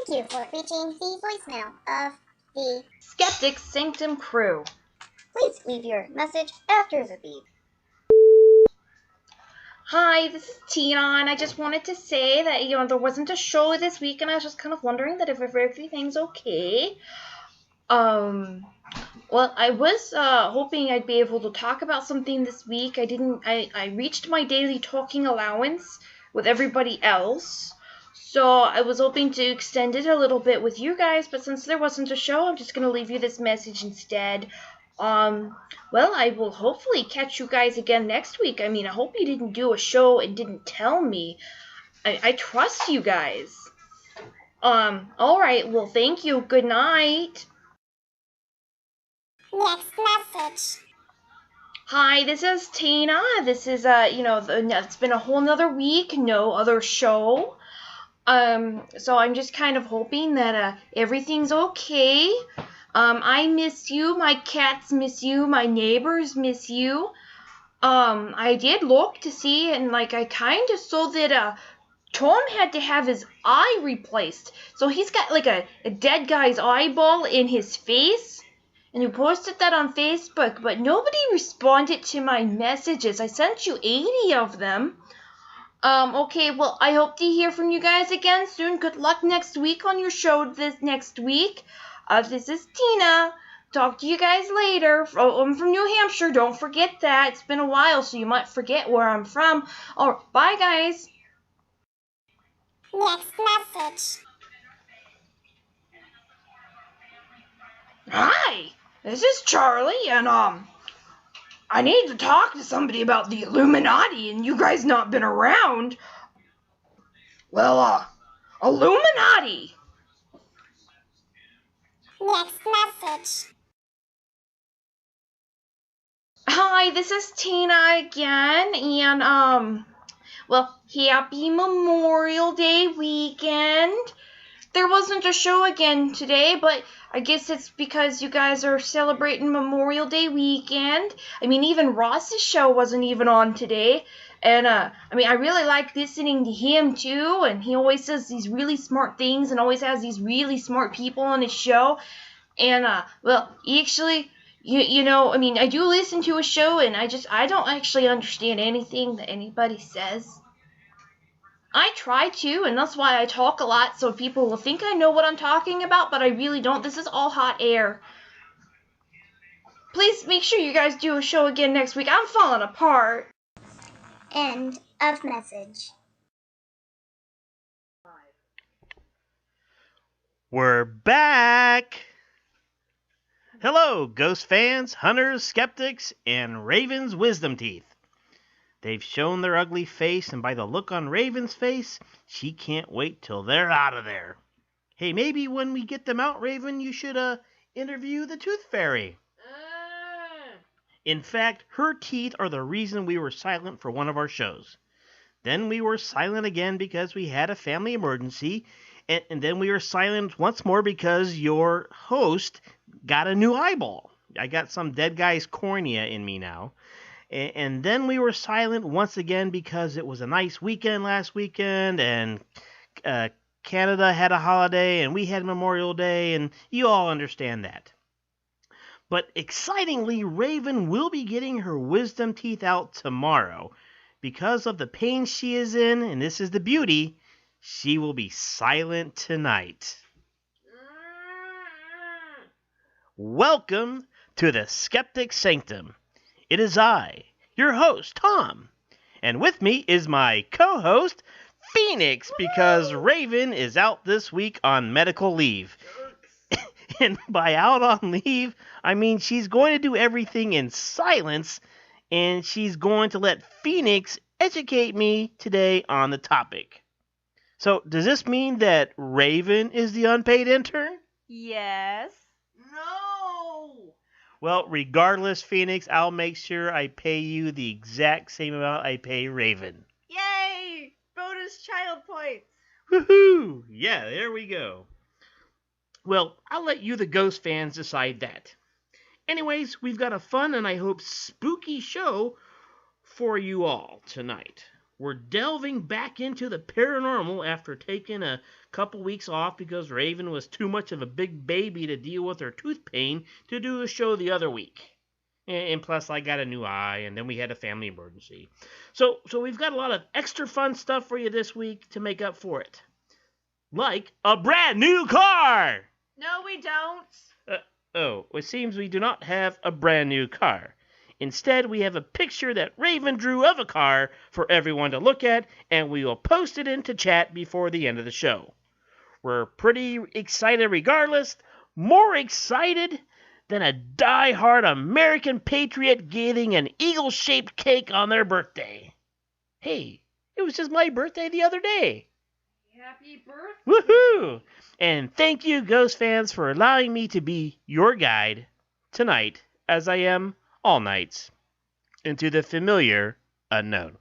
Thank you for reaching the voicemail of the Skeptic Sanctum crew. Please leave your message after the beep. Hi, this is Tina, and I just wanted to say that, there wasn't a show this week, and I was just kind of wondering that if everything's okay. Well, I was hoping I'd be able to talk about something this week. I reached my daily talking allowance with everybody else. So I was hoping to extend it a little bit with you guys, but since there wasn't a show, I'm just going to leave you this message instead. Well, I will hopefully catch you guys again next week. I mean, I hope you didn't do a show and didn't tell me. I trust you guys. Alright, well, thank you. Good night. Next message. Hi, this is Tina. This is, it's been a whole nother week, no other show. So I'm just kind of hoping that, everything's okay. I miss you, my cats miss you, my neighbors miss you. I did look to see, and, I kinda saw that, Tom had to have his eye replaced. So he's got, a dead guy's eyeball in his face. And you posted that on Facebook, but nobody responded to my messages. I sent you 80 of them. Okay, well, I hope to hear from you guys again soon. Good luck next week on your show this next week. This is Tina. Talk to you guys later. I'm from New Hampshire. Don't forget that. It's been a while, so you might forget where I'm from. Alright, bye, guys. Next message. Hi, this is Charlie, and, I need to talk to somebody about the Illuminati, and you guys not been around. Well, Illuminati! Next message. Hi, this is Tina again, and, happy Memorial Day weekend. There wasn't a show again today, but I guess it's because you guys are celebrating Memorial Day weekend. I mean, even Ross's show wasn't even on today. And, I really like listening to him, too. And he always says these really smart things and always has these really smart people on his show. And, actually, I do listen to his show, and I don't actually understand anything that anybody says. I try to, and that's why I talk a lot, so people will think I know what I'm talking about, but I really don't. This is all hot air. Please make sure you guys do a show again next week. I'm falling apart. End of message. We're back! Hello, ghost fans, hunters, skeptics, and Raven's wisdom teeth. They've shown their ugly face, and by the look on Raven's face, she can't wait till they're out of there. Hey, maybe when we get them out, Raven, you should, interview the Tooth Fairy. In fact, her teeth are the reason we were silent for one of our shows. Then we were silent again because we had a family emergency, and then we were silent once more because your host got a new eyeball. I got some dead guy's cornea in me now. And then we were silent once again because it was a nice weekend last weekend, and Canada had a holiday, and we had Memorial Day, and you all understand that. But excitingly, Raven will be getting her wisdom teeth out tomorrow. Because of the pain she is in, and this is the beauty, she will be silent tonight. Welcome to the Skeptic Sanctum. It is I, your host, Tom. And with me is my co-host, Phoenix, because Raven is out this week on medical leave. And by out on leave, I mean she's going to do everything in silence, and she's going to let Phoenix educate me today on the topic. So, does this mean that Raven is the unpaid intern? Yes. No! Well, regardless, Phoenix, I'll make sure I pay you the exact same amount I pay Raven. Yay! Bonus child points. Woohoo! Yeah, there we go. Well, I'll let you, the ghost fans, decide that. Anyways, we've got a fun and I hope spooky show for you all tonight. We're delving back into the paranormal after taking a couple weeks off because Raven was too much of a big baby to deal with her tooth pain to do a show the other week. And plus, I got a new eye, and then we had a family emergency. So we've got a lot of extra fun stuff for you this week to make up for it. Like a brand new car! No, we don't. It seems we do not have a brand new car. Instead, we have a picture that Raven drew of a car for everyone to look at, and we will post it into chat before the end of the show. We're pretty excited regardless, more excited than a die-hard American patriot getting an eagle-shaped cake on their birthday. Hey, it was just my birthday the other day. Happy birthday. Woohoo! And thank you, Ghost fans, for allowing me to be your guide tonight, as I am all nights, into the familiar unknown.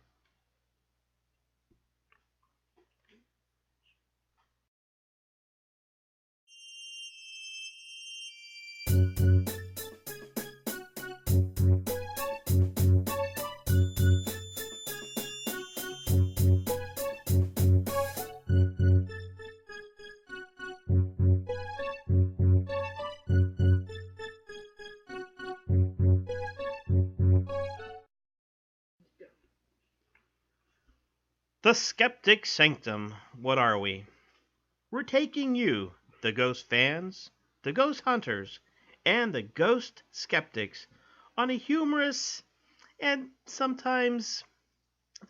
The Skeptic Sanctum, what are we? We're taking you, the ghost fans, the ghost hunters, and the ghost skeptics, on a humorous and sometimes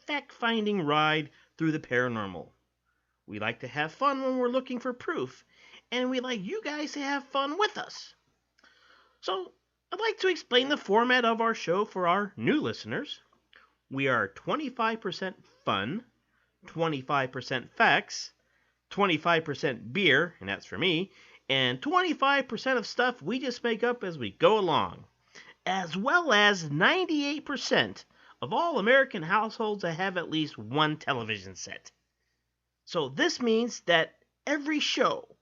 fact-finding ride through the paranormal. We like to have fun when we're looking for proof, and we like you guys to have fun with us. So, I'd like to explain the format of our show for our new listeners. We are 25% fun, 25% facts, 25% beer, and that's for me, and 25% of stuff we just make up as we go along, as well as 98% of all American households that have at least one television set. So this means that every show,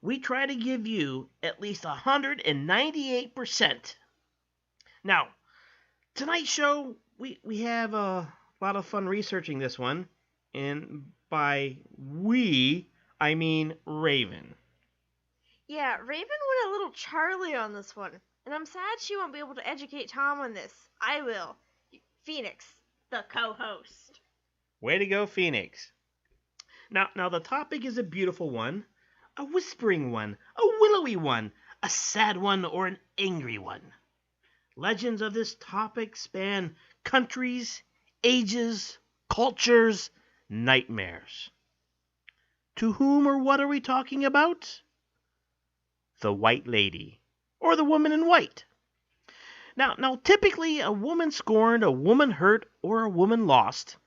we try to give you at least 198%. Now, tonight's show, we have a lot of fun researching this one. And by we, I mean Raven. Yeah, Raven went a little Charlie on this one, and I'm sad she won't be able to educate Tom on this. I will. Phoenix, the co-host. Way to go, Phoenix. Now the topic is a beautiful one, a whispering one, a willowy one, a sad one, or an angry one. Legends of this topic span countries, ages, cultures, nightmares. To whom or what are we talking about? The White Lady, or the Woman in White. Now, typically a woman scorned, a woman hurt, or a woman lost,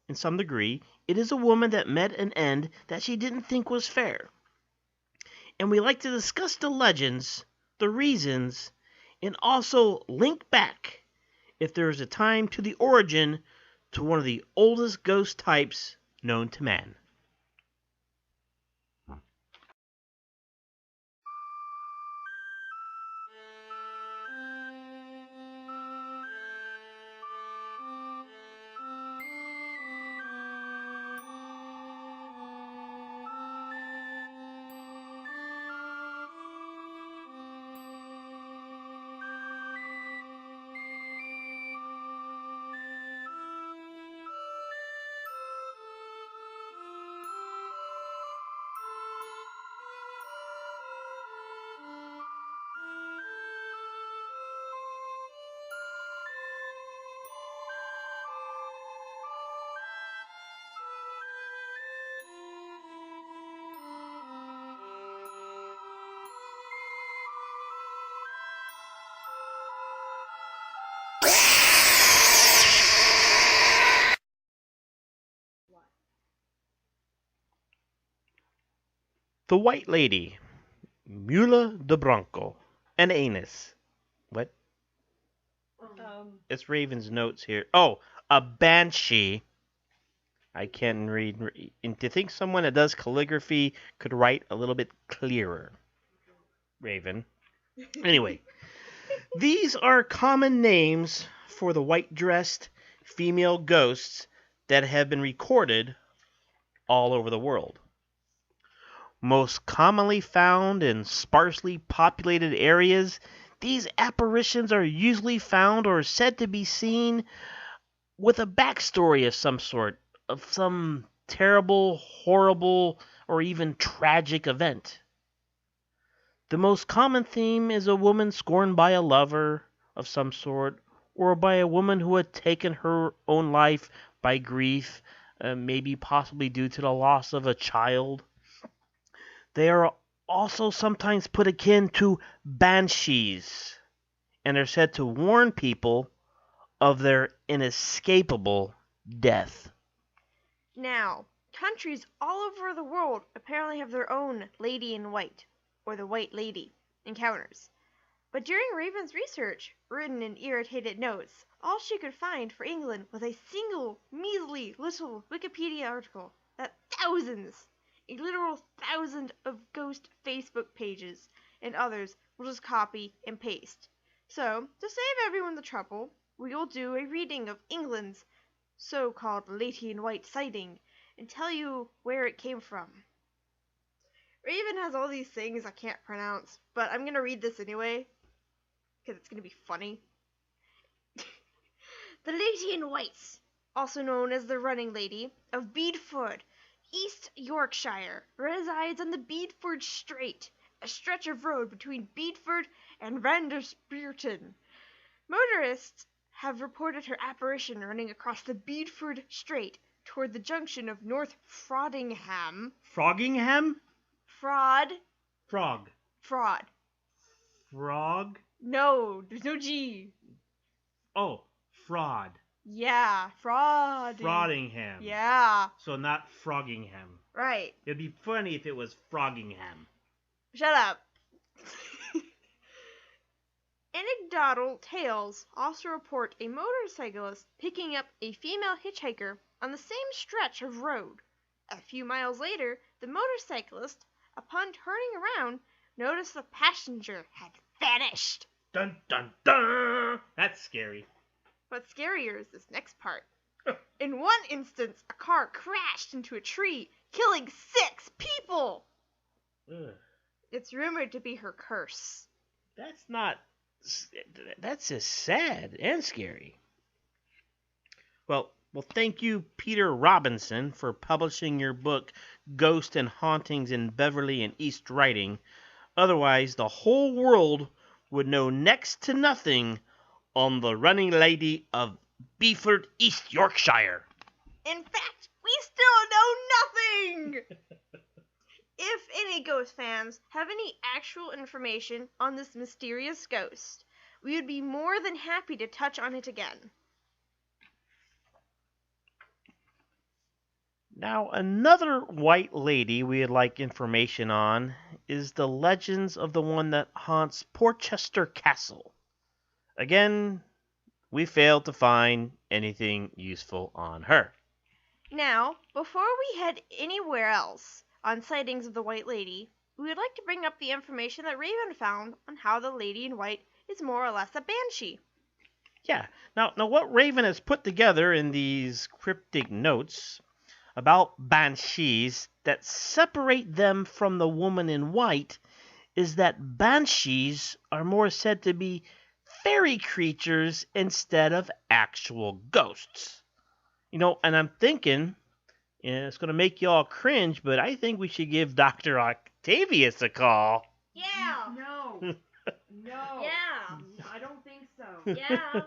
in some degree, it is a woman that met an end that she didn't think was fair. And we like to discuss the legends, the reasons, and also link back, if there is a time, to the origin to one of the oldest ghost types known to man. The White Lady, Mula de Branco, an anus. What? It's Raven's notes here. Oh, a banshee. I can't read. And to think someone that does calligraphy could write a little bit clearer. Raven. Anyway, these are common names for the white-dressed female ghosts that have been recorded all over the world. Most commonly found in sparsely populated areas, these apparitions are usually found or said to be seen with a backstory of some sort, of some terrible, horrible, or even tragic event. The most common theme is a woman scorned by a lover of some sort, or by a woman who had taken her own life by grief, maybe possibly due to the loss of a child. They are also sometimes put akin to banshees, and are said to warn people of their inescapable death. Now, countries all over the world apparently have their own Lady in White, or the White Lady, encounters. But during Raven's research, written in irritated notes, all she could find for England was a single, measly little Wikipedia article that a literal thousand of ghost Facebook pages and others will just copy and paste. So, to save everyone the trouble, we will do a reading of England's so-called Lady in White sighting and tell you where it came from. Raven has all these things I can't pronounce, but I'm gonna read this anyway, because it's gonna be funny. The Lady in White, also known as the Running Lady, of Beedford, East Yorkshire, resides on the Beedford Strait, a stretch of road between Beedford and Vanderspuiten. Motorists have reported her apparition running across the Beedford Strait toward the junction of North Frodingham. Froggingham? Fraud. Frog. Fraud. Frog? No, there's no G. Oh, fraud. Yeah, fraud. Frodingham. Yeah, So not Froggingham. right. It'd be funny if it was Froggingham. Shut up. Anecdotal tales also report a motorcyclist picking up a female hitchhiker on the same stretch of road. A few miles later, the motorcyclist, upon turning around, noticed the passenger had vanished. Dun dun dun! That's scary. But scarier is this next part. In one instance, a car crashed into a tree, killing 6 people. Ugh. It's rumored to be her curse. That's not. That's just sad and scary. Well, thank you, Peter Robinson, for publishing your book, Ghost and Hauntings in Beverly and East Riding. Otherwise, the whole world would know next to nothing on the Running Lady of Beeford, East Yorkshire. In fact, we still know nothing! If any ghost fans have any actual information on this mysterious ghost, we would be more than happy to touch on it again. Now, another white lady we'd like information on is the legends of the one that haunts Portchester Castle. Again, we failed to find anything useful on her. Now, before we head anywhere else on sightings of the White Lady, we would like to bring up the information that Raven found on how the Lady in White is more or less a banshee. Yeah, now what Raven has put together in these cryptic notes about banshees that separate them from the woman in white is that banshees are more said to be fairy creatures instead of actual ghosts. And I'm thinking, and it's going to make y'all cringe, but I think we should give Dr. Octavius a call. Yeah! No. No. Yeah! I don't think so. Yeah!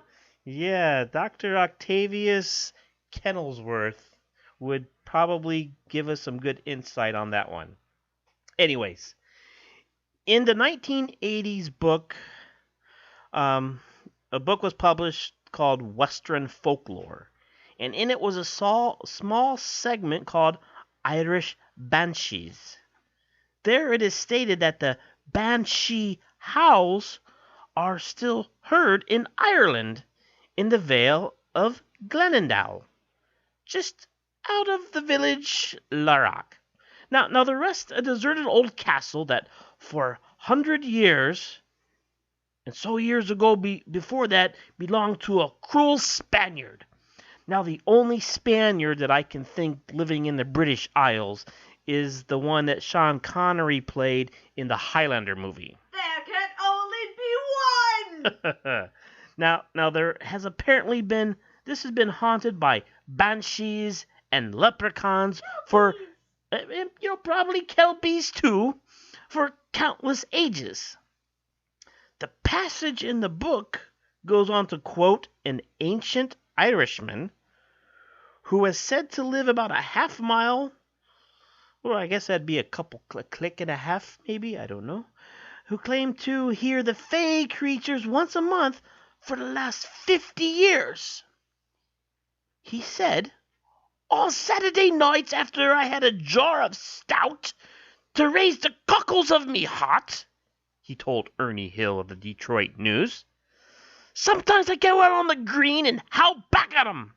Yeah, Dr. Octavius Kennelsworth would probably give us some good insight on that one. Anyways, in the 1980s book, a book was published called Western Folklore, and in it was a small segment called Irish Banshees. There it is stated that the banshee howls are still heard in Ireland in the Vale of Glenendale, just out of the village Larrock. Now the rest a deserted old castle that for 100 years, and so years ago before that, belonged to a cruel Spaniard. Now the only Spaniard that I can think living in the British Isles is the one that Sean Connery played in the Highlander movie. There can only be one! Now there has apparently been, this has been haunted by banshees and leprechauns for, probably kelpies too, for countless ages. The passage in the book goes on to quote an ancient Irishman who was said to live about a half mile, or I guess that'd be a click and a half, maybe, I don't know, who claimed to hear the fey creatures once a month for the last 50 years. He said, "On Saturday nights after I had a jar of stout to raise the cockles of me heart," he told Ernie Hill of the Detroit News, "sometimes I go out on the green and howl back at 'em.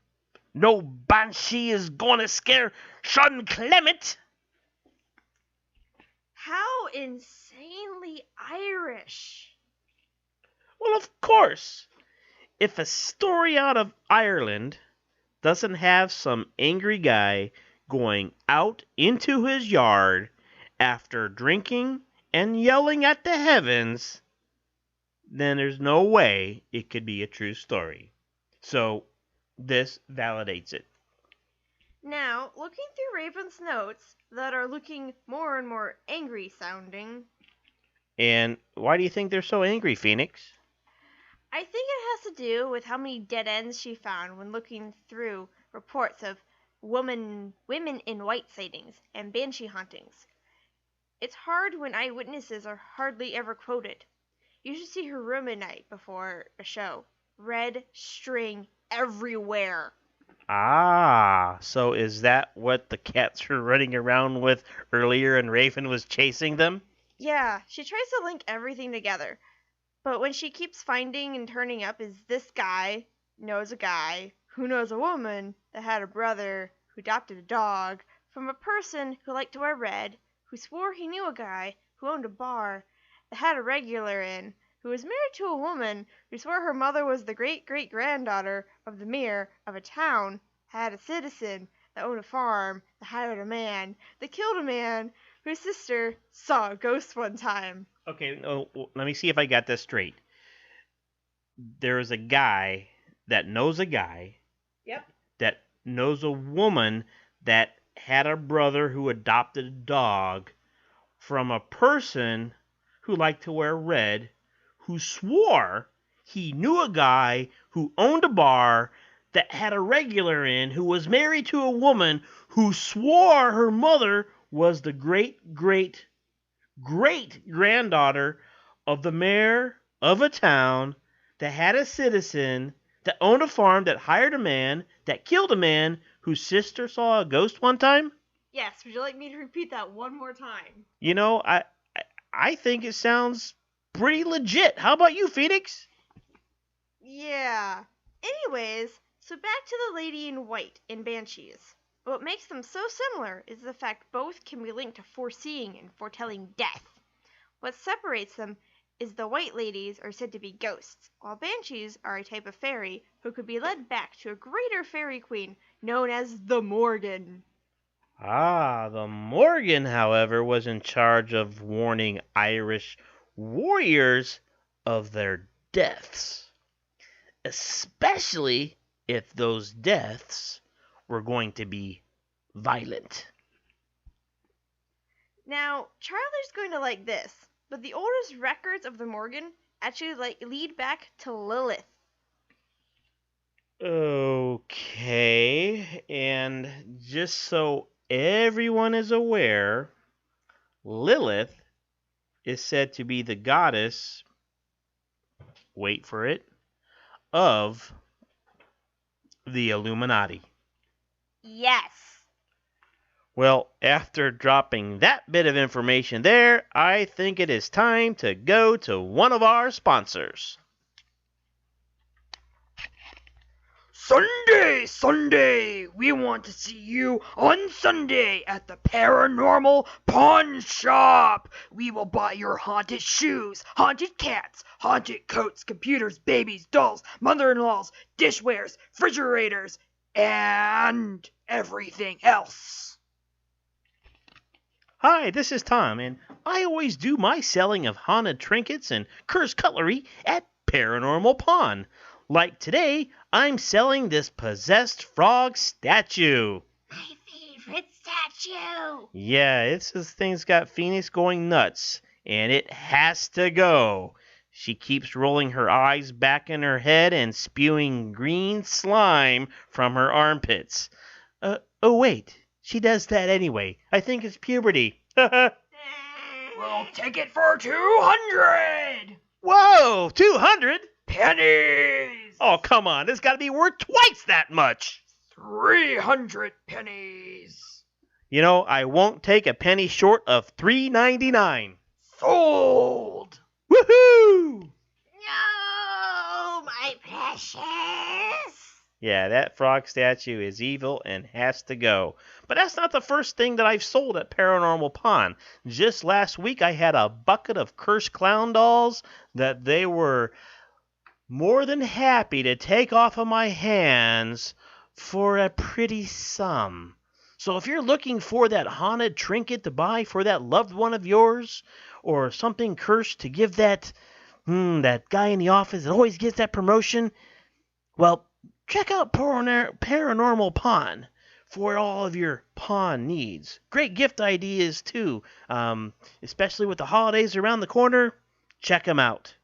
No banshee is going to scare Sean Clement." How insanely Irish. Well, of course, if a story out of Ireland doesn't have some angry guy going out into his yard after drinking and yelling at the heavens, then there's no way it could be a true story. So, this validates it. Now, looking through Raven's notes that are looking more and more angry sounding, And why do you think they're so angry, Phoenix? I think it has to do with how many dead ends she found when looking through reports of women in white sightings and banshee hauntings. It's hard when eyewitnesses are hardly ever quoted. You should see her room at night before a show. Red string everywhere. Ah, so is that what the cats were running around with earlier and Raven was chasing them? Yeah, she tries to link everything together. But when she keeps finding and turning up is this guy knows a guy who knows a woman that had a brother who adopted a dog from a person who liked to wear red, who swore he knew a guy who owned a bar that had a regular in, who was married to a woman who swore her mother was the great-great-granddaughter of the mayor of a town, had a citizen that owned a farm that hired a man that killed a man whose sister saw a ghost one time. Okay, no, let me see if I got this straight. There is a guy that knows a guy. Yep. That knows a woman that had a brother who adopted a dog from a person who liked to wear red, who swore he knew a guy who owned a bar that had a regular in, who was married to a woman who swore her mother was the great-great-granddaughter of the mayor of a town that had a citizen that owned a farm that hired a man that killed a man whose sister saw a ghost one time? Yes, would you like me to repeat that one more time? You know, I think it sounds pretty legit. How about you, Phoenix? Yeah. Anyways, so back to the lady in white in Banshees. What makes them so similar is the fact both can be linked to foreseeing and foretelling death. What separates them is the white ladies are said to be ghosts, while banshees are a type of fairy who could be led back to a greater fairy queen known as the Morgan. Ah, the Morgan, however, was in charge of warning Irish warriors of their deaths, especially if those deaths were going to be violent. Now, Charlie's going to like this, but the oldest records of the Morgan actually lead back to Lilith. Okay, and just so everyone is aware, Lilith is said to be the goddess, wait for it, of the Illuminati. Yes. Well, after dropping that bit of information there, I think it is time to go to one of our sponsors. Sunday, Sunday, we want to see you on Sunday at the Paranormal Pawn Shop. We will buy your haunted shoes, haunted cats, haunted coats, computers, babies, dolls, mother-in-laws, dishwares, refrigerators, and everything else. Hi, this is Tom, and I always do my selling of haunted trinkets and cursed cutlery at Paranormal Pawn. Like today, I'm selling this possessed frog statue. My favorite statue. Yeah, this thing's got Phoenix going nuts, and it has to go. She keeps rolling her eyes back in her head and spewing green slime from her armpits. Oh wait, she does that anyway. I think it's puberty. We'll take it for 200 Whoa, 200? pennies. Oh, come on, it's gotta be worth twice that much. 300 pennies. You know, I won't take a penny short of $3.99. Sold. Woohoo! No, my precious. Yeah, that frog statue is evil and has to go. But that's not the first thing that I've sold at Paranormal Pawn. Just last week I had a bucket of cursed clown dolls that they were more than happy to take off of my hands for a pretty sum. So if you're looking for that haunted trinket to buy for that loved one of yours, or something cursed to give that guy in the office that always gets that promotion, well, check out Paranormal Pawn for all of your pawn needs. Great gift ideas, too. Especially with the holidays around the corner. Check them out.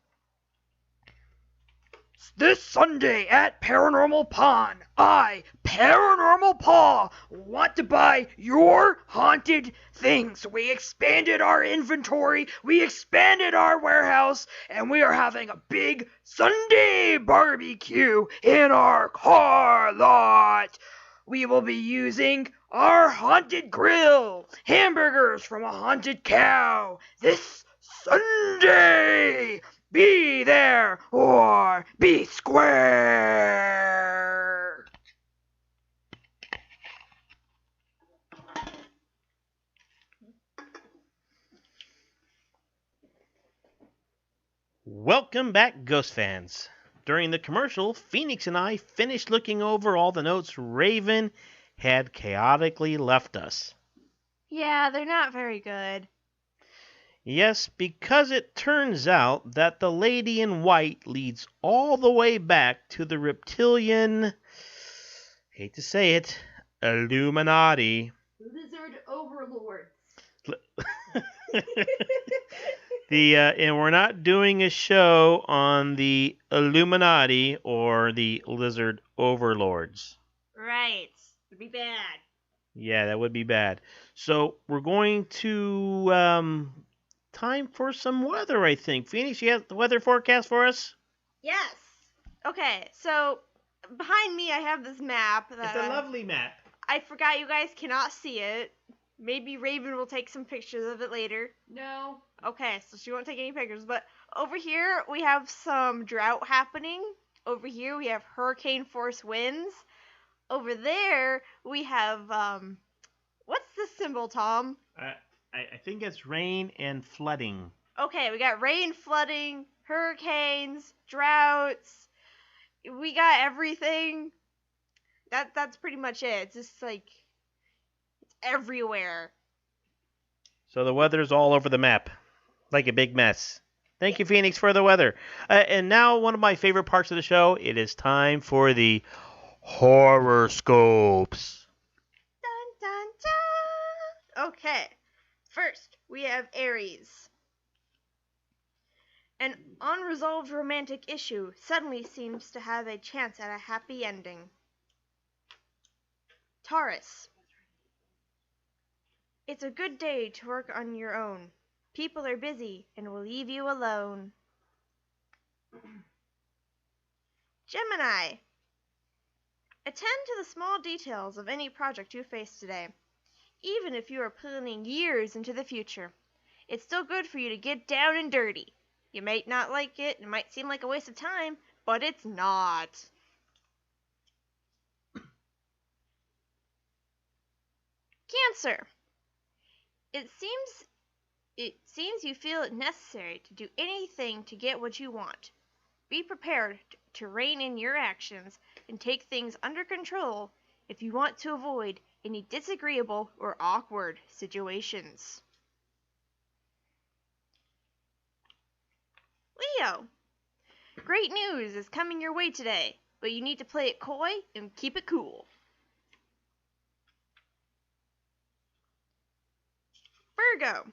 This Sunday at Paranormal Pawn, I, Paranormal Paw, want to buy your haunted things. We expanded our inventory, we expanded our warehouse, and we are having a big Sunday barbecue in our car lot. We will be using our haunted grill, hamburgers from a haunted cow, this Sunday. Be there or be square. Welcome back, Ghost fans. During the commercial, Phoenix and I finished looking over all the notes Raven had chaotically left us. Yeah, they're not very good. Yes, because it turns out that the lady in white leads all the way back to the reptilian, hate to say it, Illuminati. Lizard overlords. And we're not doing a show on the Illuminati or the lizard overlords. Right. Would be bad. Yeah, that would be bad. So we're going to time for some weather, I think. Phoenix, you have the weather forecast for us? Yes. Okay, so behind me I have this map that It's a lovely map. I forgot you guys cannot see it. Maybe Raven will take some pictures of it later. No. Okay, so she won't take any pictures, but over here we have some drought happening. Over here we have hurricane force winds. Over there we have what's this symbol, Tom? I think it's rain and flooding. Okay, we got rain, flooding, hurricanes, droughts. We got everything. That's pretty much it. It's just like it's everywhere. So the weather's all over the map, like a big mess. Thank you, Phoenix, for the weather. And now one of my favorite parts of the show. It is time for the horoscopes. Dun dun dun. Okay. First, we have Aries. An unresolved romantic issue suddenly seems to have a chance at a happy ending. Taurus. It's a good day to work on your own. People are busy and will leave you alone. Gemini. Attend to the small details of any project you face today. Even if you are planning years into the future, it's still good for you to get down and dirty. You might not like it, it might seem like a waste of time, but it's not. Cancer. It seems you feel it necessary to do anything to get what you want. Be prepared to rein in your actions and take things under control if you want to avoid any disagreeable or awkward situations. Leo. Great news is coming your way today, but you need to play it coy and keep it cool. Virgo.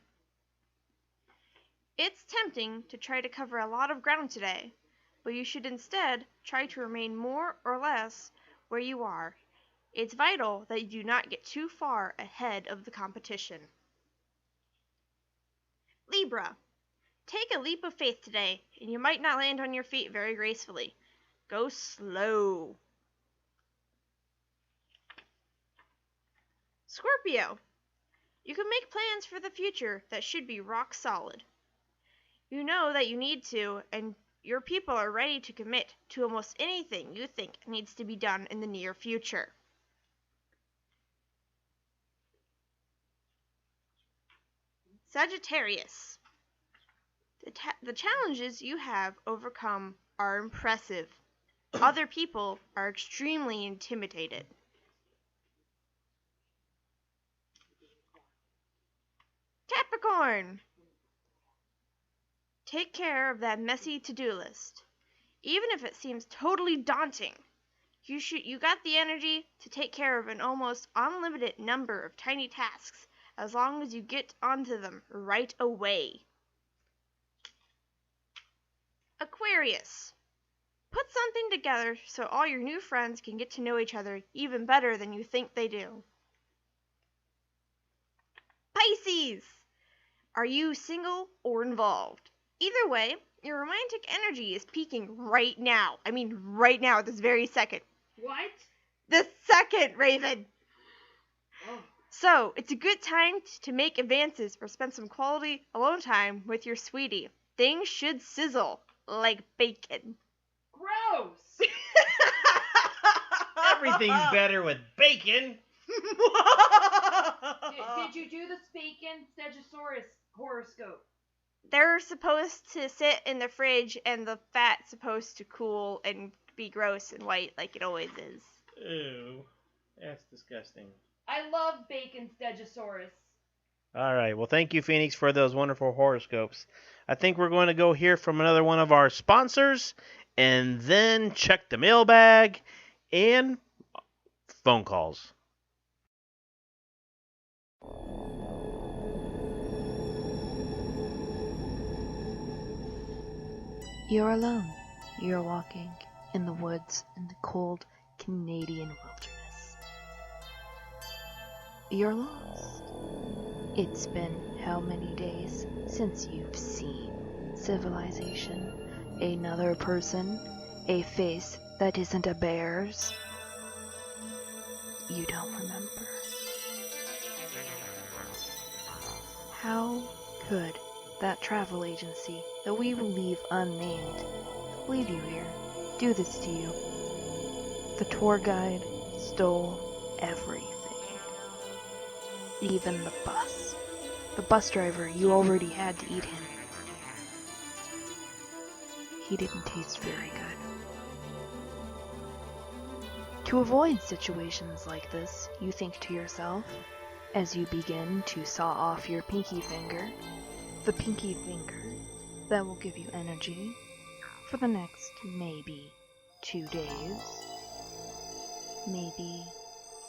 It's tempting to try to cover a lot of ground today, but you should instead try to remain more or less where you are. It's vital that you do not get too far ahead of the competition. Libra. Take a leap of faith today, and you might not land on your feet very gracefully. Go slow. Scorpio. You can make plans for the future that should be rock solid. You know that you need to, and your people are ready to commit to almost anything you think needs to be done in the near future. Sagittarius. The challenges you have overcome are impressive. Other people are extremely intimidated. Capricorn. Take care of that messy to-do list. Even if it seems totally daunting, you got the energy to take care of an almost unlimited number of tiny tasks as long as you get onto them right away. Aquarius. Put something together so all your new friends can get to know each other even better than you think they do. Pisces. Are you single or involved? Either way, your romantic energy is peaking right now. I mean, right now, this very second. What? This second, Raven. Oh. So, it's a good time to make advances or spend some quality alone time with your sweetie. Things should sizzle like bacon. Gross! Everything's better with bacon. Did you do the bacon Stegosaurus horoscope? They're supposed to sit in the fridge and the fat's supposed to cool and be gross and white like it always is. Ew, that's disgusting. I love bacon Stegosaurus. All right, well, thank you, Phoenix, for those wonderful horoscopes. I think we're going to go hear from another one of our sponsors and then check the mailbag and phone calls. You're alone. You're walking in the woods in the cold Canadian wilderness. You're lost. It's been how many days since you've seen civilization, another person, a face that isn't a bear's? You don't remember. How could that travel agency that we will leave unnamed leave you here, do this to you? The tour guide stole everything. Even the bus. The bus driver, you already had to eat him. He didn't taste very good. To avoid situations like this, you think to yourself, as you begin to saw off your pinky finger, the pinky finger that will give you energy for the next maybe 2 days. Maybe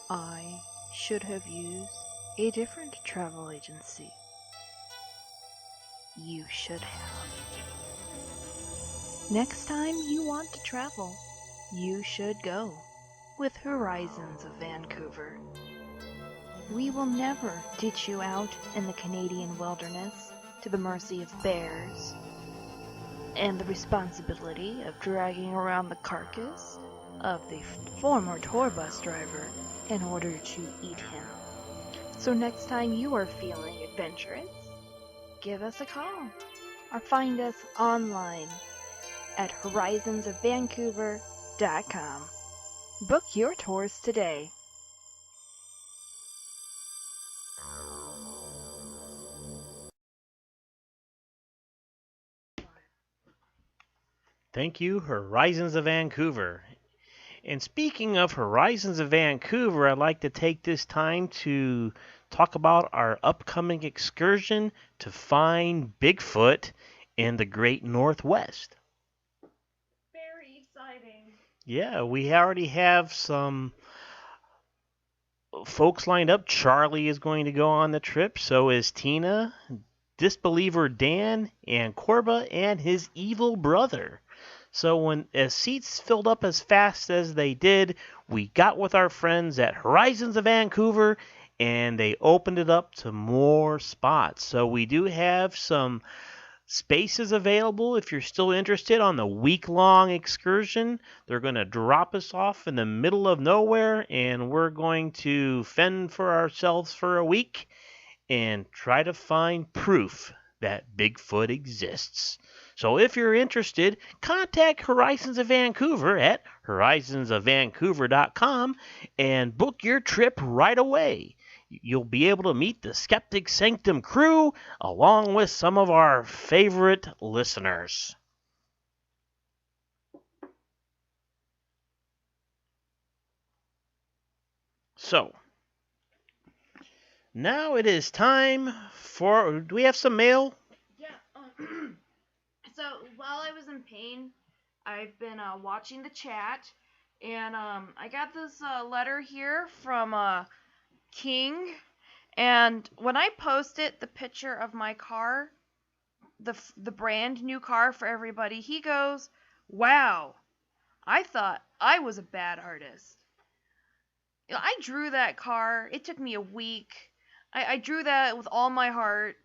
I should have used a different travel agency. You should have. Next time you want to travel, you should go with Horizons of Vancouver. We will never ditch you out in the Canadian wilderness to the mercy of bears and the responsibility of dragging around the carcass of the former tour bus driver in order to eat him. So next time you are feeling adventurous, give us a call or find us online at horizonsofvancouver.com. Book your tours today. Thank you, Horizons of Vancouver. And speaking of Horizons of Vancouver, I'd like to take this time to talk about our upcoming excursion to find Bigfoot in the great Northwest. Very exciting. Yeah, we already have some folks lined up. Charlie is going to go on the trip. So is Tina, Disbeliever Dan, and Corba and his evil brother. So when as seats filled up as fast as they did, we got with our friends at Horizons of Vancouver and they opened it up to more spots. So we do have some spaces available if you're still interested on the week-long excursion. They're going to drop us off in the middle of nowhere and we're going to fend for ourselves for a week and try to find proof that Bigfoot exists. So if you're interested, contact Horizons of Vancouver at horizonsofvancouver.com and book your trip right away. You'll be able to meet the Skeptic Sanctum crew along with some of our favorite listeners. So, now it is time for... Do we have some mail? Yeah. So while I was in pain, I've been watching the chat, and I got this letter here from King, and when I posted the picture of my car, the brand new car for everybody, he goes, "Wow, I thought I was a bad artist. I drew that car. It took me a week. I drew that with all my heart.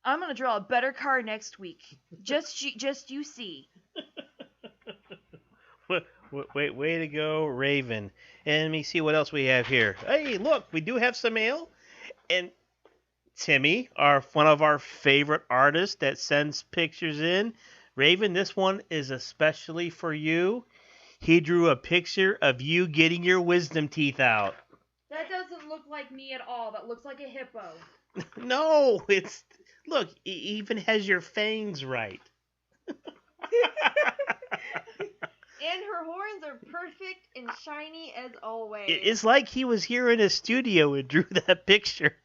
I'm gonna draw a better car next week. Just you see." Wait, way to go, Raven. And let me see what else we have here. Hey, look, we do have some mail. And Timmy, one of our favorite artists that sends pictures in. Raven, this one is especially for you. He drew a picture of you getting your wisdom teeth out. That doesn't look like me at all. That looks like a hippo. No, look, it even has your fangs right. And her horns are perfect and shiny as always. It's like he was here in a studio and drew that picture.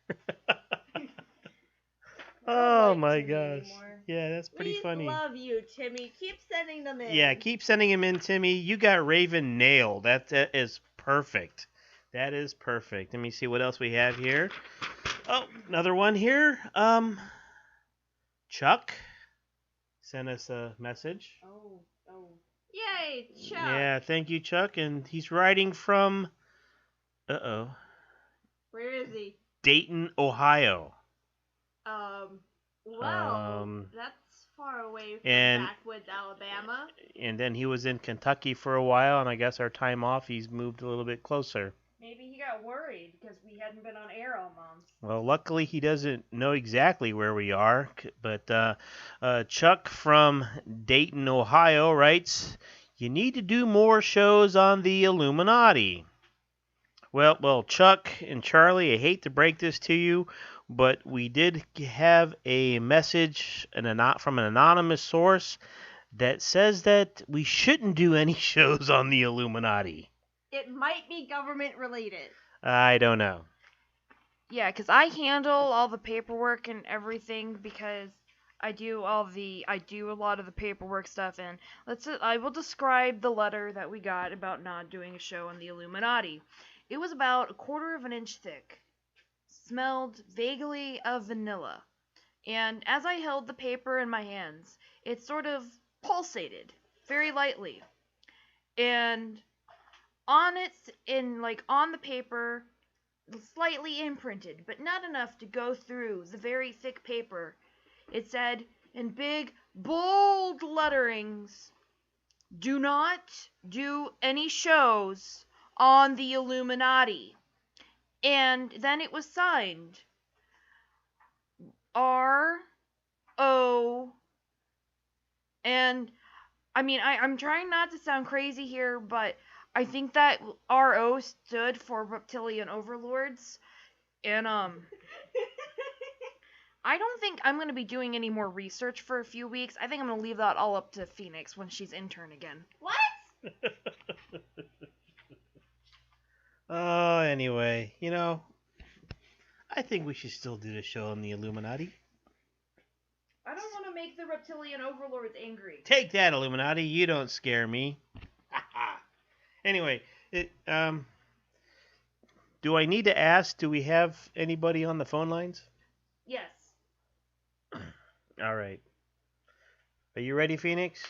Oh my gosh. Yeah, that's pretty funny. We love you, Timmy. Keep sending them in. Yeah, keep sending him in, Timmy. You got Raven nailed. That is perfect. That is perfect. Let me see what else we have here. Oh, another one here. Chuck sent us a message. Oh. Yay, Chuck. Yeah, thank you, Chuck. And he's writing from, Where is he? Dayton, Ohio. Wow. That's far away from and- backwoods, Alabama. And then he was in Kentucky for a while, and I guess our time off, he's moved a little bit closer. Maybe he got worried because we hadn't been on air all month. Well, luckily he doesn't know exactly where we are, but Chuck from Dayton, Ohio writes, "You need to do more shows on the Illuminati." Well, Chuck and Charlie, I hate to break this to you, but we did have a message from an anonymous source that says that we shouldn't do any shows on the Illuminati. It might be government related. I don't know. Yeah, because I handle all the paperwork and everything because I do a lot of the paperwork stuff, and I will describe the letter that we got about not doing a show on the Illuminati. It was about 1/4 of an inch thick, smelled vaguely of vanilla, and as I held the paper in my hands, it sort of pulsated very lightly, and on the paper, slightly imprinted, but not enough to go through the very thick paper, it said in big, bold letterings, "Do not do any shows on the Illuminati." And then it was signed R.O. And I mean, I'm trying not to sound crazy here, but I think that R.O. stood for Reptilian Overlords. And I don't think I'm going to be doing any more research for a few weeks. I think I'm going to leave that all up to Phoenix when she's intern again. What? Oh, anyway, I think we should still do the show on the Illuminati. I don't want to make the reptilian overlords angry. Take that, Illuminati. You don't scare me. Anyway, do I need to ask, do we have anybody on the phone lines? Yes. All right. Are you ready, Phoenix?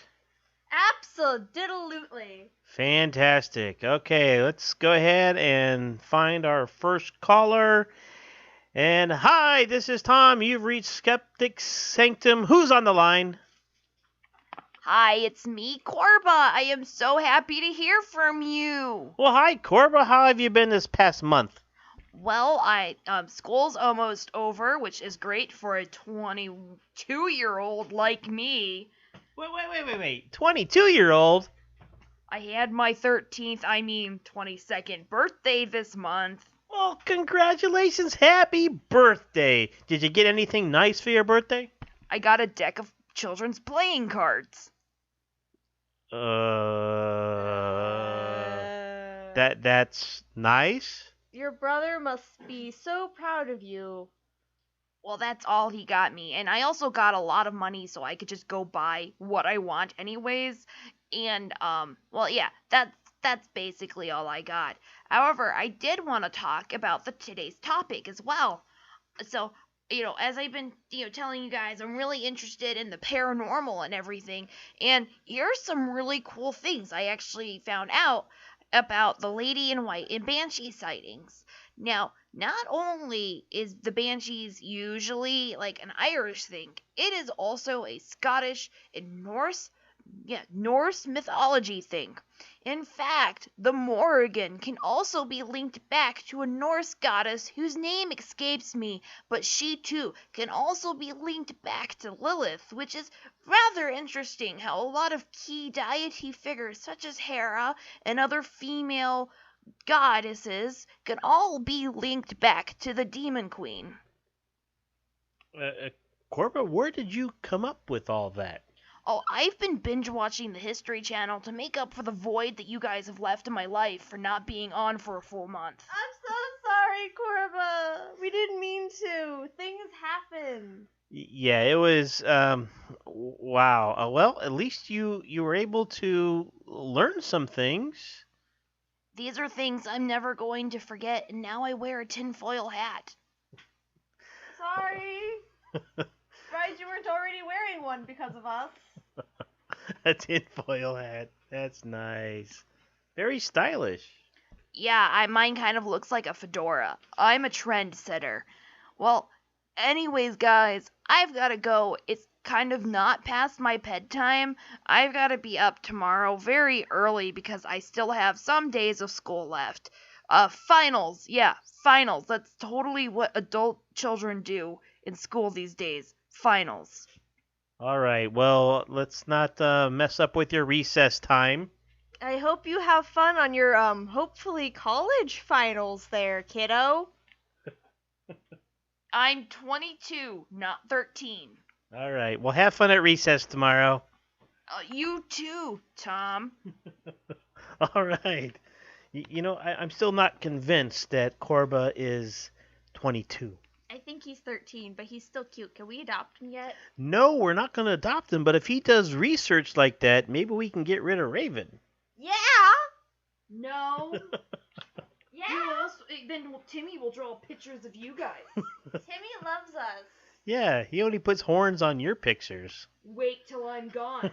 Absolutely. Fantastic. Okay, let's go ahead and find our first caller. And hi, this is Tom. You've reached Skeptic Sanctum. Who's on the line? Hi, it's me, Corba. I am so happy to hear from you. Well, hi, Corba. How have you been this past month? Well, school's almost over, which is great for a 22-year-old like me. Wait. 22-year-old? I had my 22nd birthday this month. Well, congratulations. Happy birthday. Did you get anything nice for your birthday? I got a deck of children's playing cards. That's nice. Your brother must be so proud of you. Well, that's all he got me. And I also got a lot of money so I could just go buy what I want anyways. And, that's basically all I got. However, I did want to talk about today's topic as well. So, as I've been, telling you guys, I'm really interested in the paranormal and everything. And here's some really cool things I actually found out about the Lady in White and Banshee sightings. Now, not only is the Banshees usually like an Irish thing, it is also a Scottish and Norse mythology thing. In fact, the Morrigan can also be linked back to a Norse goddess whose name escapes me, but she too can also be linked back to Lilith, which is rather interesting how a lot of key deity figures such as Hera and other female goddesses can all be linked back to the Demon Queen. Corba, where did you come up with all that? Oh, I've been binge watching the History Channel to make up for the void that you guys have left in my life for not being on for a full month. I'm so sorry, Corba. We didn't mean to. Things happen. Yeah, it was, wow. Well, at least you were able to learn some things. These are things I'm never going to forget, and now I wear a tinfoil hat. Sorry. Surprised you weren't already wearing one because of us. A tinfoil hat. That's nice. Very stylish. Yeah, mine kind of looks like a fedora. I'm a trendsetter. Well, anyways, guys, I've got to go. It's kind of not past my bedtime. I've got to be up tomorrow very early because I still have some days of school left. Finals. Yeah, finals. That's totally what adult children do in school these days. Finals. All right. Well, let's not mess up with your recess time. I hope you have fun on your, hopefully college finals there, kiddo. I'm 22, not 13. All right. Well, have fun at recess tomorrow. You too, Tom. All right. I'm still not convinced that Corba is 22. I think he's 13, but he's still cute. Can we adopt him yet? No, we're not going to adopt him, but if he does research like that, maybe we can get rid of Raven. Yeah! No. Yeah! Then Timmy will draw pictures of you guys. Timmy loves us. Yeah, he only puts horns on your pictures. Wait till I'm gone.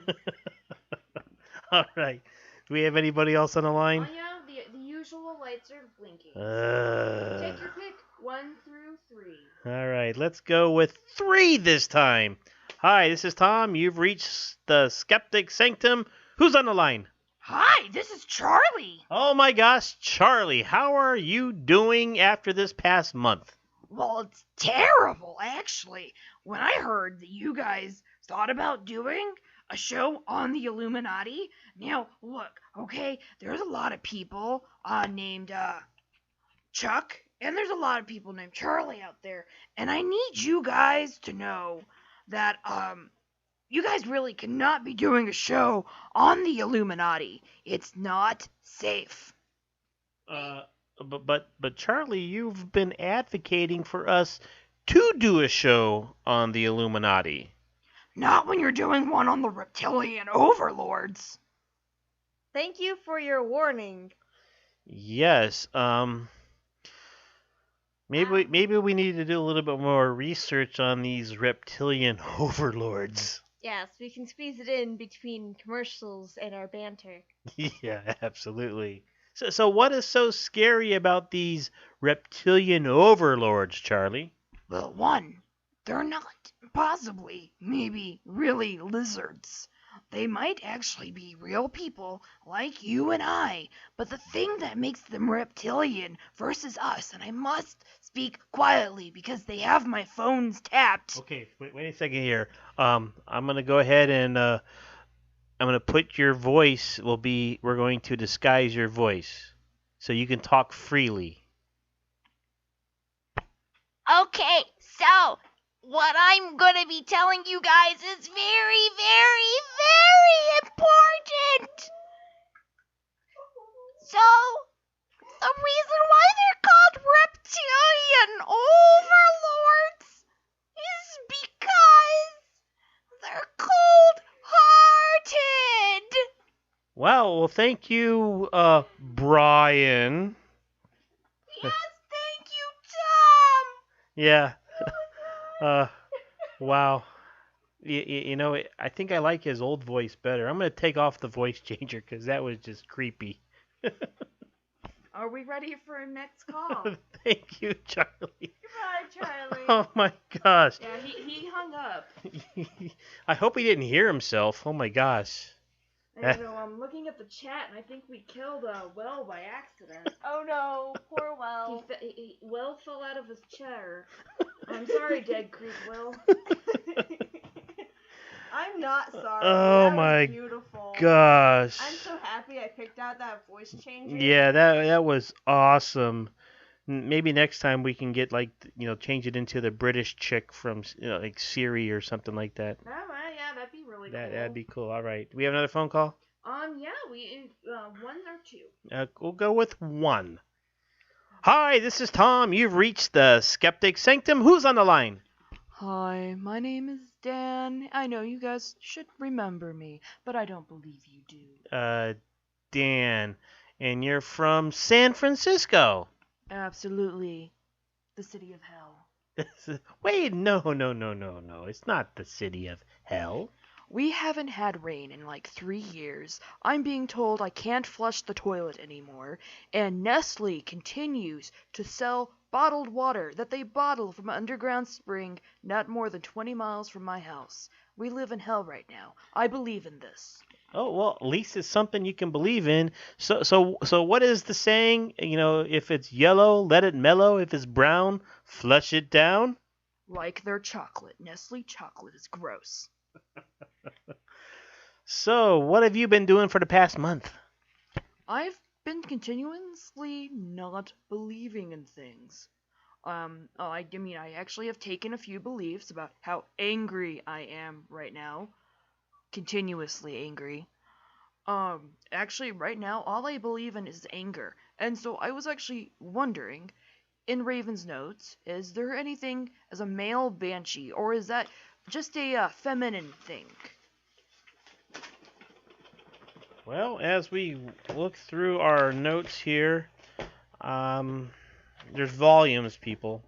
All right. Do we have anybody else on the line? Yeah, the usual lights are blinking. Take your pick, 1 through 3. All right, let's go with 3 this time. Hi, this is Tom. You've reached the Skeptic Sanctum. Who's on the line? Hi, this is Charlie. Oh my gosh, Charlie, how are you doing after this past month? Well, it's terrible, actually. When I heard that you guys thought about doing a show on the Illuminati, now, look, okay, there's a lot of people named Chuck, and there's a lot of people named Charlie out there, and I need you guys to know that, you guys really cannot be doing a show on the Illuminati. It's not safe. But Charlie, you've been advocating for us to do a show on the Illuminati. Not when you're doing one on the reptilian overlords. Thank you for your warning. Yes. Maybe we need to do a little bit more research on these reptilian overlords. Yes, we can squeeze it in between commercials and our banter. Yeah, absolutely. So what is so scary about these reptilian overlords, Charlie? Well, one, they're not possibly, maybe, really lizards. They might actually be real people like you and I, but the thing that makes them reptilian versus us, and I must speak quietly because they have my phones tapped. Okay, wait a second here. I'm gonna go ahead and I'm gonna put your voice. We're going to disguise your voice so you can talk freely. Okay, so what I'm gonna be telling you guys is very, very, very important. So, the reason why they're called reptilian overlords is because they're cold-hearted. Wow. Well, thank you, Brian. Yes, thank you, Tom. Yeah. Wow. You know, I think I like his old voice better. I'm gonna take off the voice changer because that was just creepy. Are we ready for our next call? Thank you, Charlie. Goodbye, Charlie. Oh my gosh. Yeah, he hung up. I hope he didn't hear himself. Oh my gosh. I don't know, I'm looking at the chat and I think we killed Will by accident. Oh no, poor Well. Will fell out of his chair. I'm sorry, Dead Creek Will. I'm not sorry. Oh That was my beautiful. Gosh. I'm so happy I picked out that voice changer. Yeah, that was awesome. Maybe next time we can get change it into the British chick from like Siri or something like that. Oh, yeah, that'd be really cool. That'd be cool. All right. Do we have another phone call? Yeah, we one or two. We'll go with one. Hi, this is Tom. You've reached the Skeptic Sanctum. Who's on the line? Hi, my name is Dan. I know you guys should remember me, but I don't believe you do. Dan. And you're from San Francisco. Absolutely. The city of hell. Wait, no. It's not the city of hell. We haven't had rain in like 3 years. I'm being told I can't flush the toilet anymore, and Nestle continues to sell bottled water that they bottle from an underground spring not more than 20 miles from my house. We live in hell right now. I believe in this. Oh, well, at least it's something you can believe in. So what is the saying? You know, if it's yellow, let it mellow. If it's brown, flush it down. Like their chocolate. Nestle chocolate is gross. So, what have you been doing for the past month? I've been continuously not believing in things. I mean, I actually have taken a few beliefs about how angry I am right now. Continuously angry. Actually, right now, all I believe in is anger. And so I was actually wondering, in Raven's notes, is there anything as a male banshee, or is that just a feminine thing? Well, as we look through our notes here, there's volumes, people.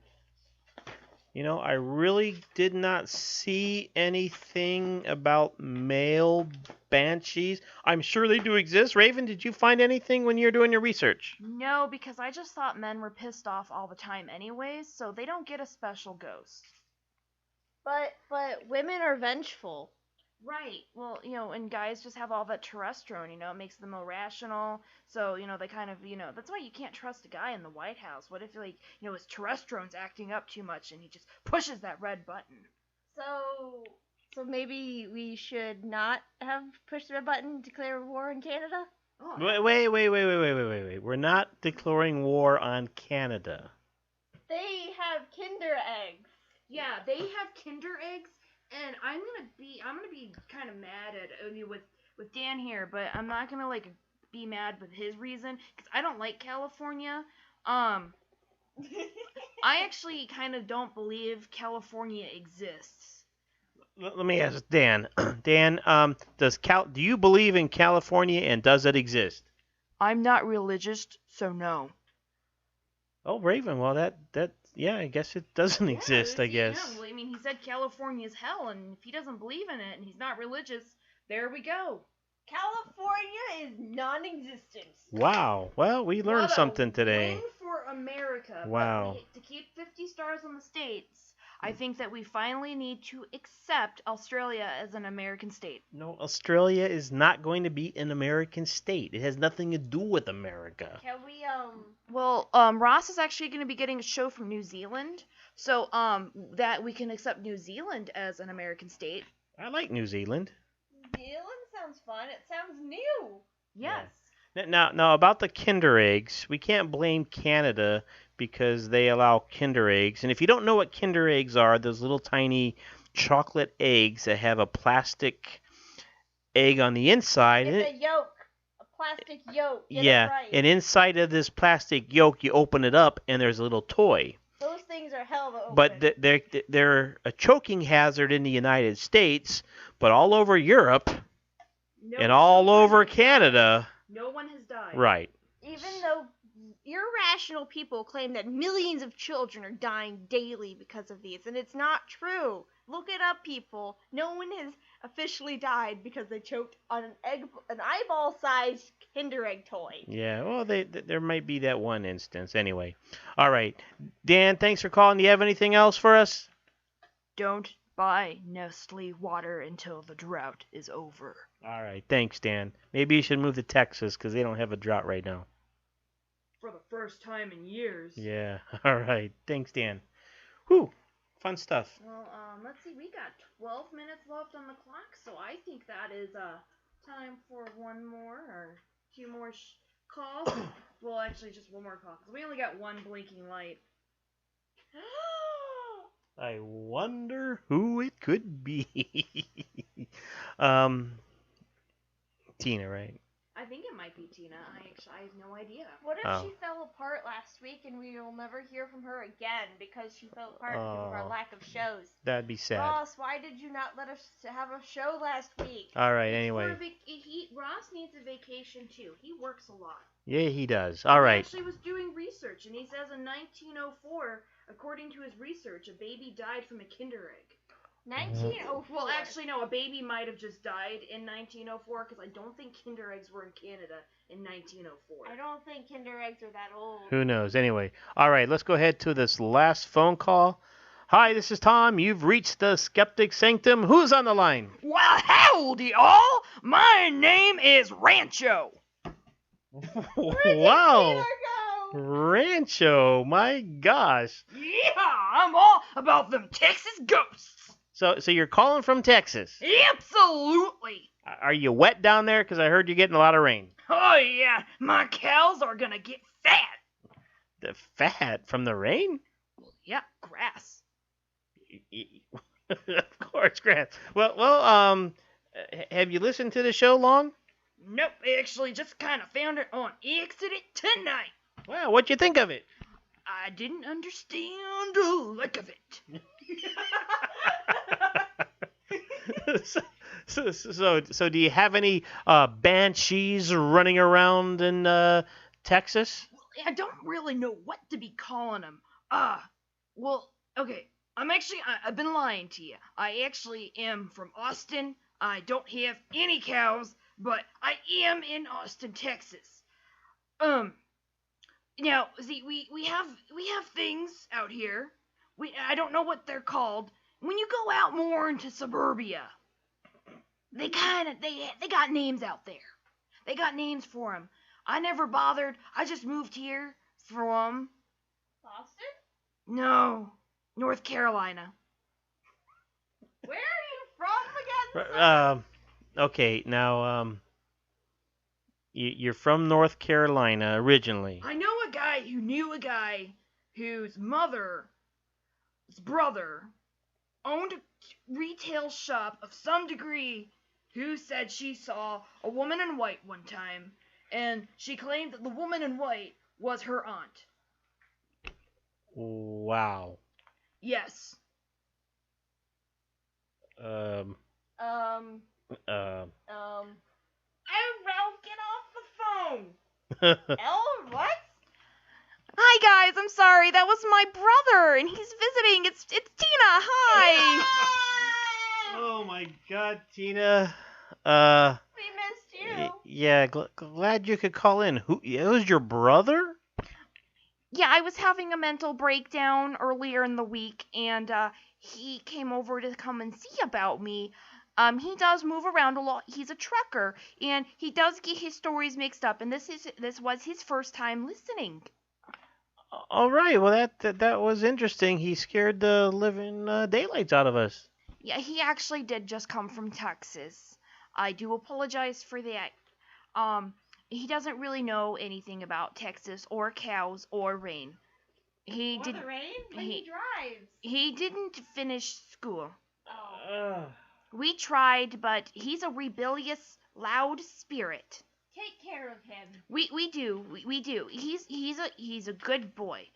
You know, I really did not see anything about male banshees. I'm sure they do exist. Raven, did you find anything when you were doing your research? No, because I just thought men were pissed off all the time anyways, so they don't get a special ghost. But women are vengeful. Right. Well, and guys just have all that testosterone, it makes them irrational. So, they kind of, that's why you can't trust a guy in the White House. What if, his testosterone's acting up too much and he just pushes that red button? So maybe we should not have pushed the red button and declare war in Canada? Oh, Wait. We're not declaring war on Canada. They have Kinder eggs. yeah, they have Kinder eggs, and I'm gonna be kind of mad at with Dan here, but I'm not gonna be mad with his reason because I don't like California. I actually kind of don't believe California exists. Let me ask Dan. Dan, do you believe in California, and does it exist? I'm not religious, so no. Oh, Raven. Well, yeah, I guess it doesn't exist. I guess. I mean, he said California is hell, and if he doesn't believe in it and he's not religious, there we go. California is non-existent. Wow. Well, we learned something today. Win for America. Wow. But to keep 50 stars on the states, I think that we finally need to accept Australia as an American state. No, Australia is not going to be an American state. It has nothing to do with America. Can we Well, Ross is actually going to be getting a show from New Zealand, so that we can accept New Zealand as an American state. I like New Zealand. New Zealand sounds fun. It sounds new. Yes. Now about the Kinder eggs, we can't blame Canada because they allow Kinder eggs. And if you don't know what Kinder eggs are, those little tiny chocolate eggs that have a plastic egg on the inside. It's a yolk. A plastic yolk. Get yeah, it right. and inside of this plastic yolk, you open it up, and there's a little toy. Those things are hell to open. But they're a choking hazard in the United States, but all over Europe and all over Canada. No one has died. Right. Even though irrational people claim that millions of children are dying daily because of these, and it's not true. Look it up, people. No one has officially died because they choked on an eyeball-sized Kinder Egg toy. Yeah, well, there might be that one instance. Anyway. All right. Dan, thanks for calling. Do you have anything else for us? Don't buy Nestle water until the drought is over. All right. Thanks, Dan. Maybe you should move to Texas because they don't have a drought right now. For the first time in years. Yeah. All right. Thanks, Dan. Whew. Fun stuff. Well, let's see. We got 12 minutes left on the clock, so I think that is time for one more or two more calls. Well, actually, just one more call because we only got one blinking light. I wonder who it could be. Tina, right? I think it might be Tina. I have no idea. What if Oh. she fell apart last week and we will never hear from her again because she fell apart because of our lack of shows? That'd be sad. Ross, why did you not let us have a show last week? All right. Anyway. Ross needs a vacation too. He works a lot. Yeah, he does. All He right. actually was doing research, and he says in 1904, according to his research, a baby died from a Kinder egg. 1904. Well, actually, no, a baby might have just died in 1904 because I don't think Kinder eggs were in Canada in 1904. I don't think Kinder Eggs are that old. Who knows? Anyway. All right. Let's go ahead to this last phone call. Hi, this is Tom. You've reached the Skeptic Sanctum. Who's on the line? Well, howdy all. My name is Rancho. Wow. Rancho. My gosh. Yeah, I'm all about them Texas ghosts. So you're calling from Texas. Absolutely. Are you wet down there? Because I heard you're getting a lot of rain. Oh, yeah, my cows are gonna get fat. The fat from the rain? Yeah, grass. Of course, grass. Well, have you listened to the show long? Nope, actually just kind of found it on accident tonight. Well, what'd you think of it? I didn't understand a lick of it. So do you have any banshees running around in Texas? I don't really know what to be calling them. Well, okay. I've been lying to you. I actually am from Austin. I don't have any cows, but I am in Austin, Texas. Now, see, we have things out here. I don't know what they're called. When you go out more into suburbia, they got names out there. They got names for them. I never bothered. I just moved here from Boston? No, North Carolina. Where are you from again? Okay, now you're from North Carolina originally. I know a guy who knew a guy whose mother's brother owned a retail shop of some degree who said she saw a woman in white one time, and she claimed that the woman in white was her aunt. Wow. Yes. Um. Um, Um. oh, Ralph, get off the phone. Oh Ella, what? Hi guys, I'm sorry. That was my brother, and he's visiting. It's Tina. Hi. my God, Tina. We missed you. Yeah. Glad you could call in. It was your brother? Yeah, I was having a mental breakdown earlier in the week, and he came over to come and see about me. He does move around a lot. He's a trucker, and he does get his stories mixed up. And this was his first time listening. All right. Well, that was interesting. He scared the living daylights out of us. Yeah, he actually did just come from Texas. I do apologize for that. Um, he doesn't really know anything about Texas or cows or rain. He Or did. the rain? But he- he drives. He didn't finish school. Oh. We tried, but he's a rebellious, loud spirit. Take care of him. We do. We do. He's a good boy.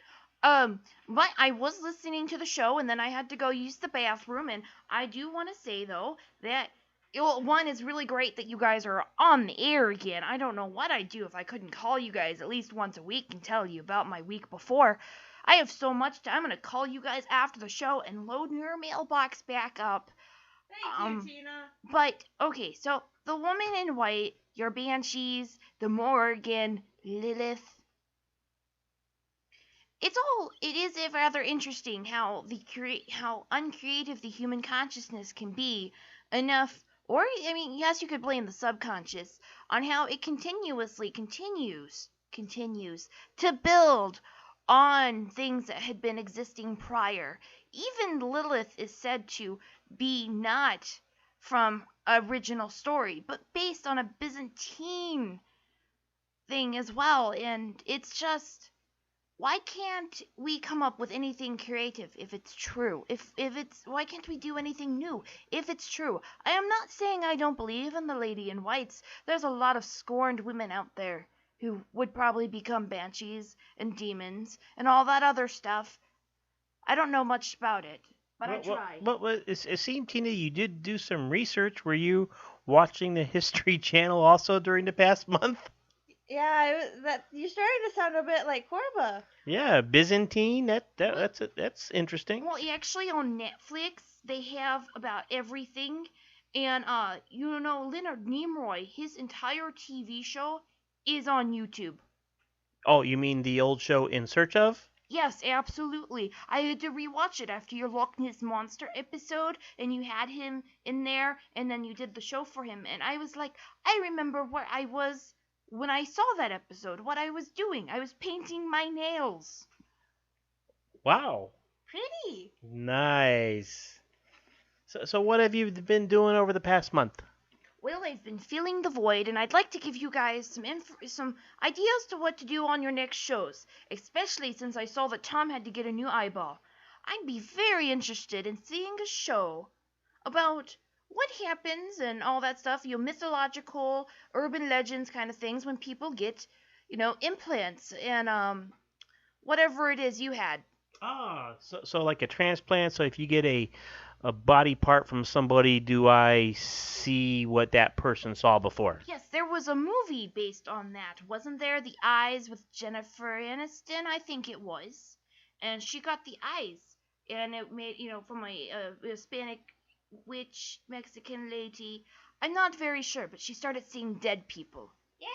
But I was listening to the show, and then I had to go use the bathroom, and I do want to say though that one is really great that you guys are on the air again. I don't know what I'd do if I couldn't call you guys at least once a week and tell you about my week before. I have so much I'm gonna call you guys after the show and load your mailbox back up. Thank you, Tina. But okay, so the woman in white, your banshees, the Morgan, Lilith. It is rather interesting how how uncreative the human consciousness can be enough, or I mean, yes, you could blame the subconscious on how it continues to build on things that had been existing prior. Even Lilith is said to be not from original story, but based on a Byzantine thing as well, and it's just why can't we come up with anything creative if it's true? If it's why can't we do anything new if it's true? I am not saying I don't believe in the lady in whites. There's a lot of scorned women out there who would probably become banshees and demons and all that other stuff. I don't know much about it, but I tried. It seemed, Tina, you did do some research. Were you watching the History Channel also during the past month? Yeah, you're starting to sound a bit like Corba. Yeah, Byzantine. That's interesting. Well, actually on Netflix they have about everything, and Leonard Nimoy, his entire TV show is on YouTube. Oh, you mean the old show In Search of? Yes, absolutely. I had to rewatch it after your Loch Ness Monster episode, and you had him in there, and then you did the show for him, and I was like, I remember where I was when I saw that episode, what I was doing. I was painting my nails. Wow. Pretty. Nice. So what have you been doing over the past month? Well, I've been feeling the void, and I'd like to give you guys some ideas to what to do on your next shows, especially since I saw that Tom had to get a new eyeball. I'd be very interested in seeing a show about what happens and all that stuff, mythological, urban legends kind of things when people get, implants and whatever it is you had. So like a transplant. So if you get a body part from somebody, do I see what that person saw before? Yes, there was a movie based on that, wasn't there? The Eyes with Jennifer Aniston, I think it was, and she got the eyes, and it made from a Hispanic witch Mexican lady. I'm not very sure, but she started seeing dead people. Yeah,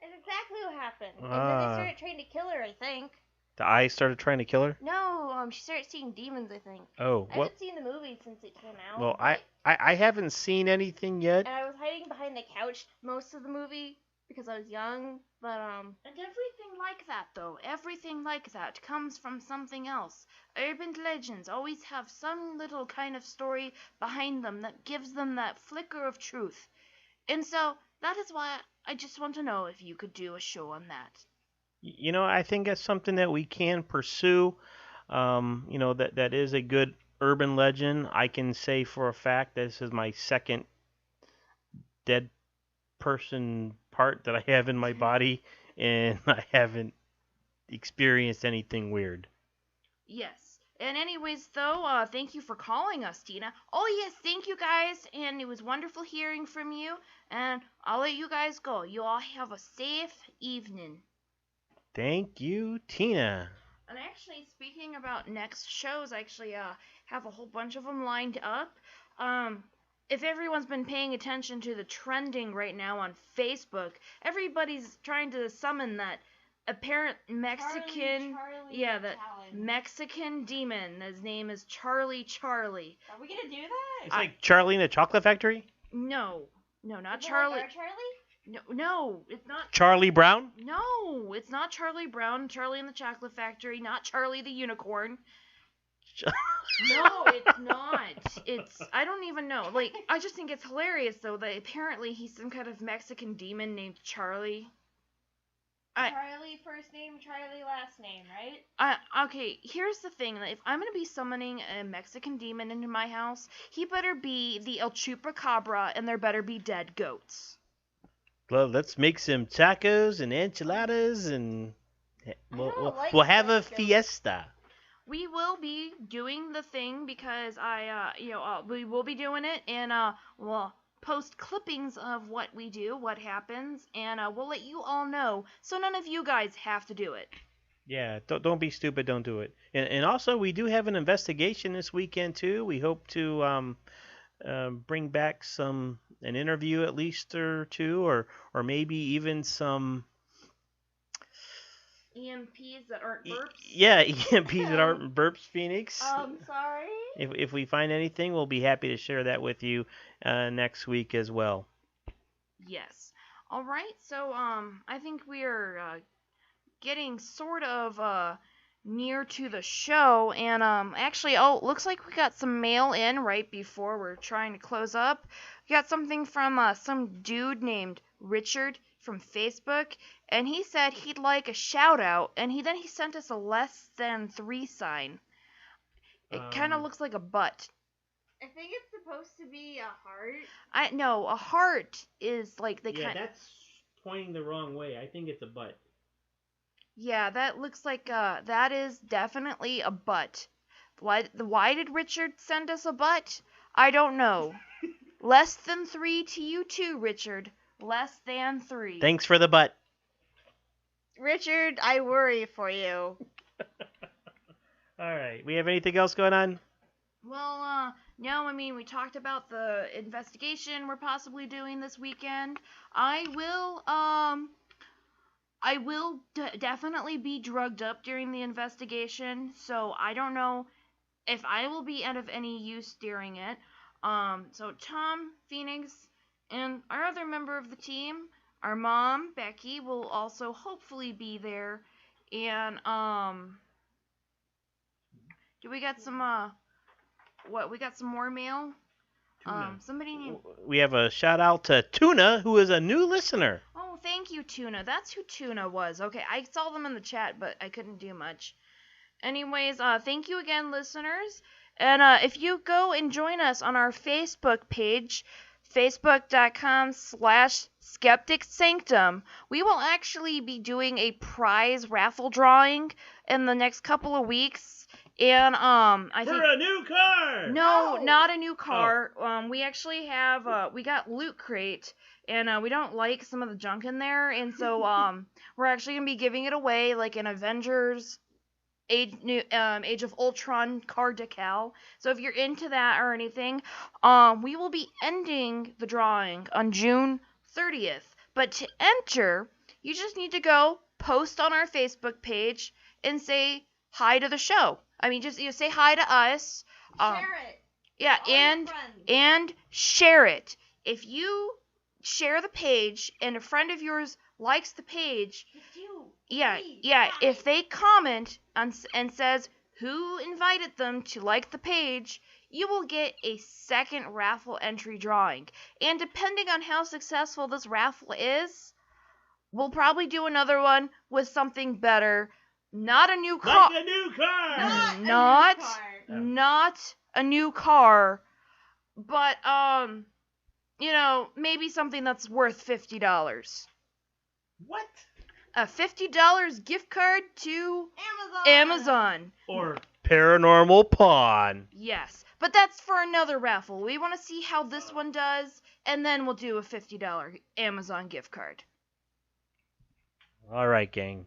that's exactly what happened. And then they started trying to kill her, I think. The eyes started trying to kill her? No, she started seeing demons, I think. Oh, I haven't seen the movie since it came out. Well, I haven't seen anything yet. And I was hiding behind the couch most of the movie because I was young, but And everything like that, though, everything like that comes from something else. Urban legends always have some little kind of story behind them that gives them that flicker of truth. And so, that is why I just want to know if you could do a show on that. I think that's something that we can pursue. That is a good urban legend. I can say for a fact this is my second dead person part that I have in my body, and I haven't experienced anything weird. Yes, And anyways, though, thank you for calling us, Tina. Oh, yes, thank you, guys. And it was wonderful hearing from you. And I'll let you guys go. You all have a safe evening. Thank you, Tina. And actually, speaking about next shows, I actually have a whole bunch of them lined up. If everyone's been paying attention to the trending right now on Facebook, everybody's trying to summon that apparent Mexican, that Mexican demon. His name is Charlie. Are we gonna do that? It's like Charlie in the Chocolate Factory? No, not Is it Charlie. Like our Charlie? No, it's not. Charlie Brown? No, it's not Charlie Brown, Charlie in the Chocolate Factory, not Charlie the Unicorn. No, it's not. I don't even know. Like, I just think it's hilarious, though, that apparently he's some kind of Mexican demon named Charlie. Charlie first name, Charlie last name, right? Okay, here's the thing. If I'm going to be summoning a Mexican demon into my house, he better be the El Chupacabra, and there better be dead goats. Well, let's make some tacos and enchiladas, and we'll have a fiesta. We will be doing the thing because we will be doing it, and we'll post clippings of what we do, what happens, and we'll let you all know, so none of you guys have to do it. Yeah, don't be stupid, don't do it. And also, we do have an investigation this weekend, too. We hope to bring back an interview at least or two, or maybe even some EMPs that aren't burps? Yeah, EMPs that aren't burps, Phoenix. Sorry? If we find anything, we'll be happy to share that with you next week as well. Yes. All right, so I think we are getting sort of near to the show, and actually, looks like we got some mail in right before we're trying to close up. We got something from some dude named Richard from Facebook, and he said he'd like a shout out, and he sent us a less than 3 sign. It kind of looks like a butt. I think it's supposed to be a heart. No, a heart is like they kind. That's pointing the wrong way. I think it's a butt. Yeah, that looks like that is definitely a butt. Why did Richard send us a butt? I don't know. Less than 3 to you too, Richard. Less than 3. Thanks for the butt. Richard, I worry for you. All right. We have anything else going on? Well, no, I mean, we talked about the investigation we're possibly doing this weekend. I will definitely be drugged up during the investigation, so I don't know if I will be out of any use during it. So Tom, Phoenix, and our other member of the team, our mom, Becky, will also hopefully be there. And, do we got some, we got some more mail? Tuna. Somebody named... We have a shout out to Tuna, who is a new listener. Oh, thank you, Tuna. That's who Tuna was. Okay, I saw them in the chat, but I couldn't do much. Anyways, thank you again, listeners. And if you go and join us on our Facebook page, facebook.com/Skeptic Sanctum, we will actually be doing a prize raffle drawing in the next couple of weeks. And I think For a new car! No, not a new car. We actually have we got Loot Crate, and we don't like some of the junk in there, and so we're actually gonna be giving it away like an Avengers Age of Ultron card decal. So if you're into that or anything, we will be ending the drawing on June 30th. But to enter, you just need to go post on our Facebook page and say hi to the show. I mean, just say hi to us. Share it. Yeah, All your friends. and share it. If you share the page and a friend of yours likes the page, if they comment and says who invited them to like the page, you will get a second raffle entry drawing. And depending on how successful this raffle is, we'll probably do another one with something better. Not a new car. Like a new car! Not a new car. But, maybe something that's worth $50. What? A $50 gift card to Amazon. Or paranormal pawn. Yes, but that's for another raffle. We want to see how this one does, and then we'll do a $50 Amazon gift card. All right, gang.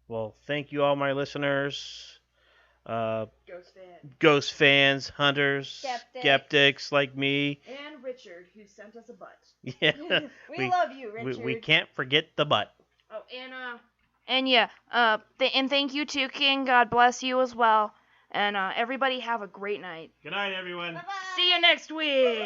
Well, thank you all my listeners. Ghost fans, hunters, skeptics like me. And Richard, who sent us a butt. Yeah. we love you, Richard. We can't forget the butt. Oh, and thank you too, King. God bless you as well. And everybody have a great night. Good night, everyone. See you next week.